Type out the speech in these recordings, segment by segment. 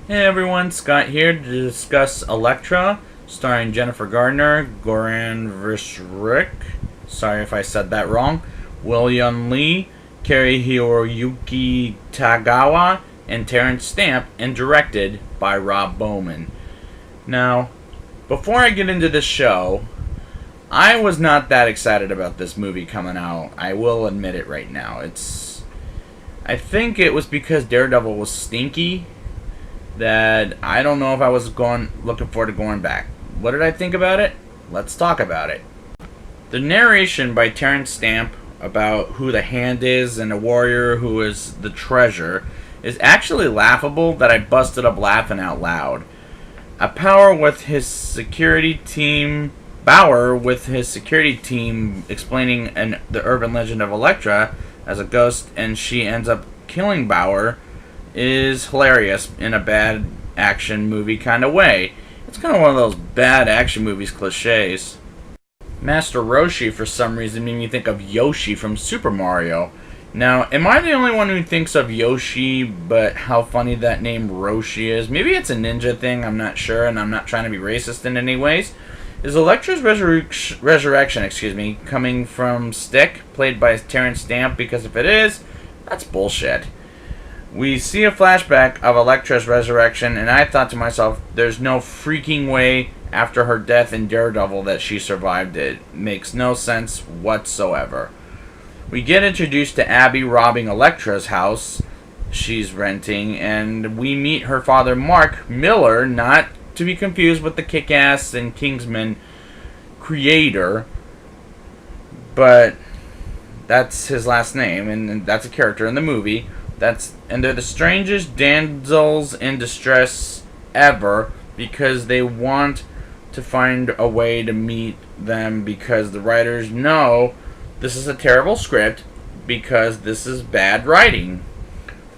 Hey everyone, Scott here to discuss Elektra, starring Jennifer Gardner, Goran Vrishrik, sorry if I said that wrong, William Lee, Kari Hiroyuki Tagawa, and Terrence Stamp, and directed by Rob Bowman. Now, before I get into this show, I was not that excited about this movie coming out. I will admit it right now. I think it was because Daredevil was stinky that I don't know if I was looking forward to going back. What did I think about it? Let's talk about it. The narration by Terrence Stamp about who the Hand is and the warrior who is the treasure is actually laughable that I busted up laughing out loud. Bauer with his security team explaining the urban legend of Elektra as a ghost, and she ends up killing Bauer, is hilarious in a bad action movie kind of way. It's kind of one of those bad action movies cliches. Master Roshi, for some reason, made me think of Yoshi from Super Mario. Now, am I the only one who thinks of Yoshi, but how funny that name Roshi is? Maybe it's a ninja thing, I'm not sure, and I'm not trying to be racist in any ways. Is Elektra's resurrection, coming from Stick, played by Terrence Stamp? Because if it is, that's bullshit. We see a flashback of Elektra's resurrection, and I thought to myself, there's no freaking way after her death in Daredevil that she survived it. Makes no sense whatsoever. We get introduced to Abby robbing Elektra's house she's renting, and we meet her father, Mark Miller, not to be confused with the Kick-Ass and Kingsman creator, but that's his last name, and that's a character in the movie. And they're the strangest damsels in distress ever, because they want to find a way to meet them, because the writers know this is a terrible script, because this is bad writing.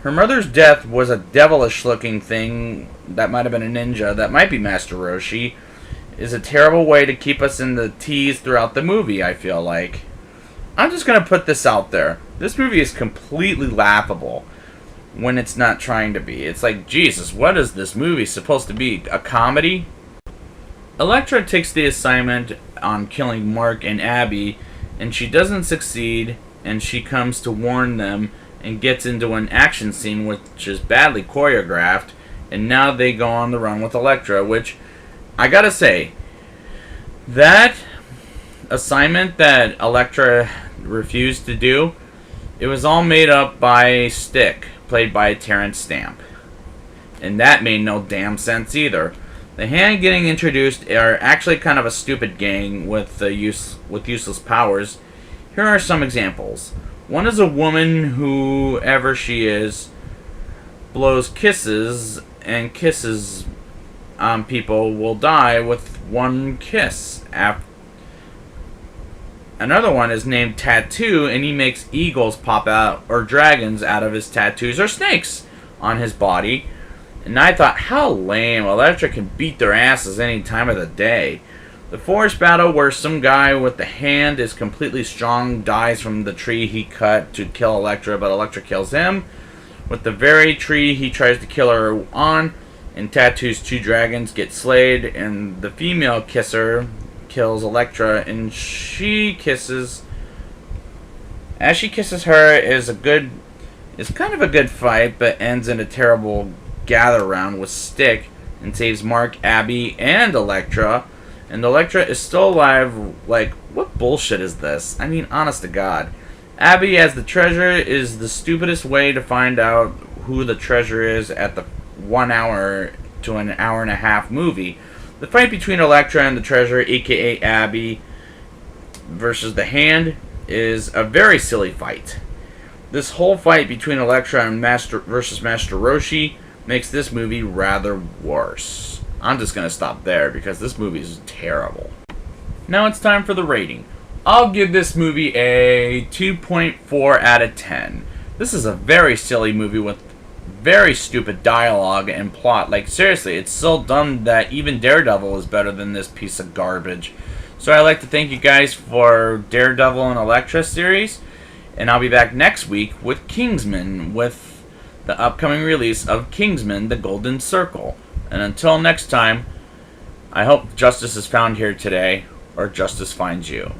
Her mother's death was a devilish looking thing that might have been a ninja, that might be Master Roshi, is a terrible way to keep us in the tease throughout the movie, I feel like. I'm just going to put this out there. This movie is completely laughable when it's not trying to be. It's like, Jesus, what is this movie supposed to be? A comedy? Elektra takes the assignment on killing Mark and Abby, and she doesn't succeed, and she comes to warn them and gets into an action scene which is badly choreographed, and now they go on the run with Elektra, which, I gotta say, that assignment that Elektra refused to do, it was all made up by Stick, played by Terrence Stamp. And that made no damn sense either. The Hand getting introduced are actually kind of a stupid gang with useless powers. Here are some examples. One is a woman, whoever she is, blows kisses, and kisses on people will die with one kiss. Another one is named Tattoo, and he makes eagles pop out, or dragons, out of his tattoos, or snakes on his body. And I thought, how lame. Elektra can beat their asses any time of the day. The forest battle where some guy with the Hand is completely strong dies from the tree he cut to kill Elektra, but Elektra kills him with the very tree he tries to kill her on. And Tattoo's two dragons get slayed, and the female kisser kills Elektra, and as she kisses her is kind of a good fight, but ends in a terrible gather round with Stick, and saves Mark, Abby, and Elektra. And Elektra is still alive. Like, what bullshit is this? I mean, honest to God. Abby as the treasure is the stupidest way to find out who the treasure is at the 1 hour to an hour and a half movie. The fight between Elektra and the treasure, aka Abby, versus the Hand, is a very silly fight. This whole fight between Elektra and versus Master Roshi makes this movie rather worse. I'm just going to stop there because this movie is terrible. Now it's time for the rating. I'll give this movie a 2.4 out of 10. This is a very silly movie with very stupid dialogue and plot. Like, seriously, it's so dumb that even Daredevil is better than this piece of garbage. So I'd like to thank you guys for Daredevil and Elektra series, and I'll be back next week with Kingsman, with the upcoming release of Kingsman: The Golden Circle. And until next time, I hope justice is found here today, or justice finds you.